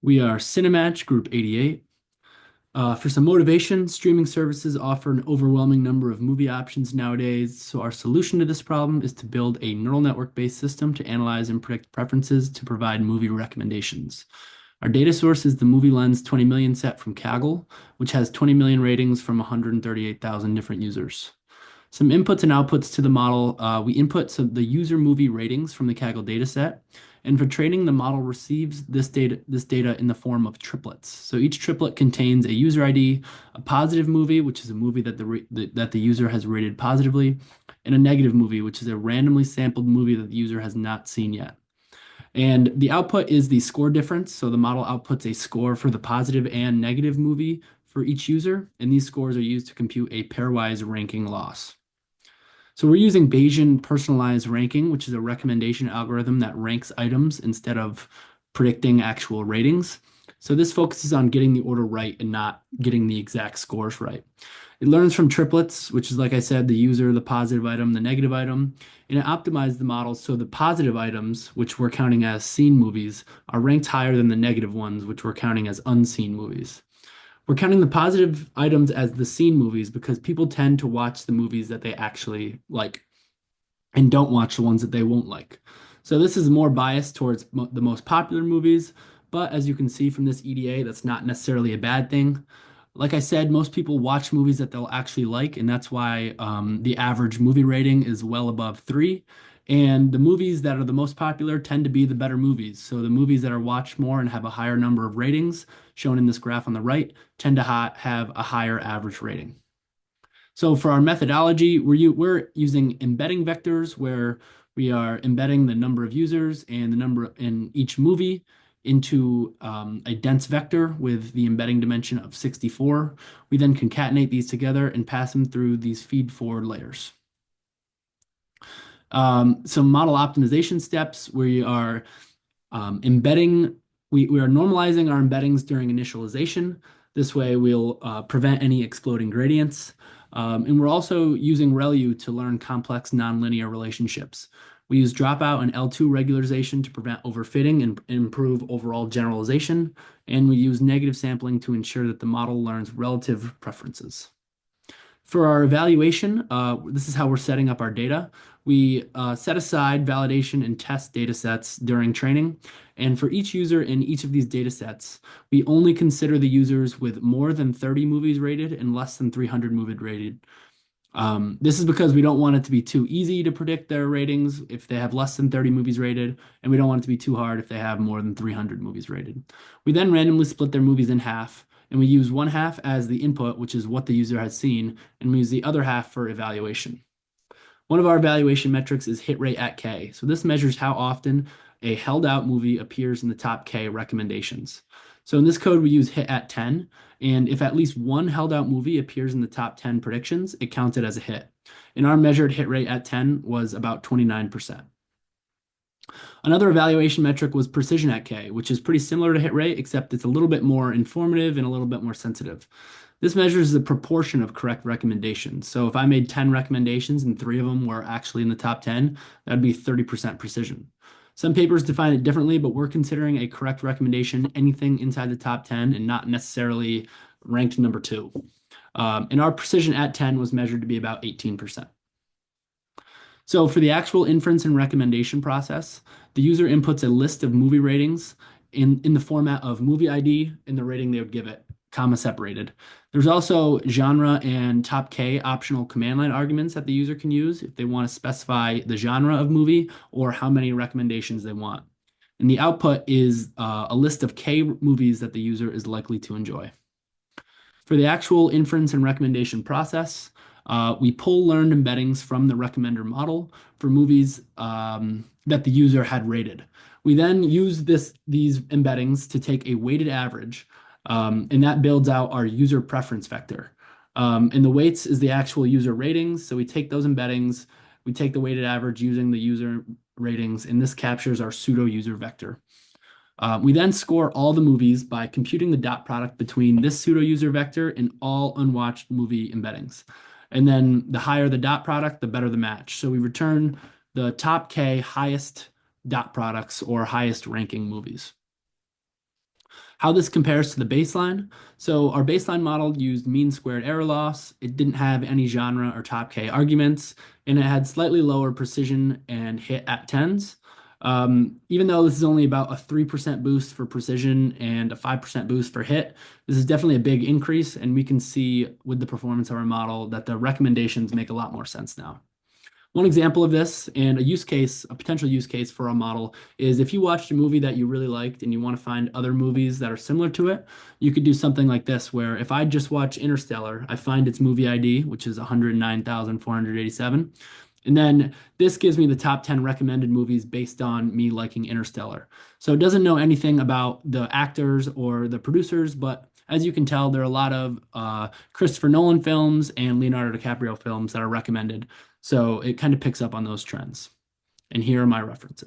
We are CineMatch Group 88. For some motivation, streaming services offer an overwhelming number of movie options nowadays, so our solution to this problem is to build a neural network-based system to analyze and predict preferences to provide movie recommendations. Our data source is the Movie Lens 20 million set from Kaggle, which has 20 million ratings from 138,000 different users. Some inputs and outputs to the model. We input the user movie ratings from the Kaggle dataset. And for training, the model receives this data in the form of triplets. So each triplet contains a user ID, a positive movie, which is a movie that the user has rated positively, and a negative movie, which is a randomly sampled movie that the user has not seen yet. And the output is the score difference. So the model outputs a score for the positive and negative movie for each user, and these scores are used to compute a pairwise ranking loss. So we're using Bayesian personalized ranking, which is a recommendation algorithm that ranks items instead of predicting actual ratings. So this focuses on getting the order right and not getting the exact scores right. It learns from triplets, which is, like I said, the user, the positive item, the negative item, and it optimized the model so the positive items, which we're counting as seen movies, are ranked higher than the negative ones, which we're counting as unseen movies. We're counting the positive items as the seen movies because people tend to watch the movies that they actually like and don't watch the ones that they won't like. So this is more biased towards the most popular movies, but as you can see from this EDA, that's not necessarily a bad thing. Like I said, most people watch movies that they'll actually like, and that's why the average movie rating is well above 3. And the movies that are the most popular tend to be the better movies. So the movies that are watched more and have a higher number of ratings, shown in this graph on the right, tend to have a higher average rating. So for our methodology, we're using embedding vectors where we are embedding the number of users and the number in each movie into a dense vector with the embedding dimension of 64. We then concatenate these together and pass them through these feed-forward layers. Some model optimization steps. We are embedding, we are normalizing our embeddings during initialization. This way we'll prevent any exploding gradients. And we're also using ReLU to learn complex nonlinear relationships. We use dropout and L2 regularization to prevent overfitting and improve overall generalization. And we use negative sampling to ensure that the model learns relative preferences. For our evaluation, this is how we're setting up our data. We set aside validation and test data sets during training. And for each user in each of these data sets, we only consider the users with more than 30 movies rated and less than 300 movies rated. This is because we don't want it to be too easy to predict their ratings if they have less than 30 movies rated, and we don't want it to be too hard if they have more than 300 movies rated. We then randomly split their movies in half, and we use one half as the input, which is what the user has seen, and we use the other half for evaluation. One of our evaluation metrics is hit rate at K. So this measures how often a held out movie appears in the top K recommendations. So in this code, we use hit at 10. And if at least one held out movie appears in the top 10 predictions, it counts it as a hit. And our measured hit rate at 10 was about 29%. Another evaluation metric was precision at K, which is pretty similar to hit rate, except it's a little bit more informative and a little bit more sensitive. This measures the proportion of correct recommendations. So if I made 10 recommendations and 3 of them were actually in the top 10, that'd be 30% precision. Some papers define it differently, but we're considering a correct recommendation anything inside the top 10 and not necessarily ranked number 2. And our precision at 10 was measured to be about 18%. So for the actual inference and recommendation process, the user inputs a list of movie ratings in the format of movie ID and the rating they would give it, comma separated. There's also genre and top K optional command line arguments that the user can use if they want to specify the genre of movie or how many recommendations they want. And the output is a list of K movies that the user is likely to enjoy. For the actual inference and recommendation process, we pull learned embeddings from the recommender model for movies that the user had rated. We then use these embeddings to take a weighted average, and that builds out our user preference vector. And the weights is the actual user ratings. So we take those embeddings, we take the weighted average using the user ratings, and this captures our pseudo user vector. We then score all the movies by computing the dot product between this pseudo user vector and all unwatched movie embeddings. And then the higher the dot product, the better the match. So we return the top K highest dot products or highest ranking movies. How this compares to the baseline. So our baseline model used mean squared error loss. It didn't have any genre or top K arguments, and it had slightly lower precision and hit at tens. Even though this is only about a 3% boost for precision and a 5% boost for hit, this is definitely a big increase, and we can see with the performance of our model that the recommendations make a lot more sense now. One example of this and a use case, a potential use case for a model is if you watched a movie that you really liked and you want to find other movies that are similar to it, you could do something like this, where if I just watch Interstellar, I find its movie ID, which is 109,487. And then this gives me the top 10 recommended movies based on me liking Interstellar. So it doesn't know anything about the actors or the producers, but as you can tell, there are a lot of Christopher Nolan films and Leonardo DiCaprio films that are recommended. So it kind of picks up on those trends. And here are my references.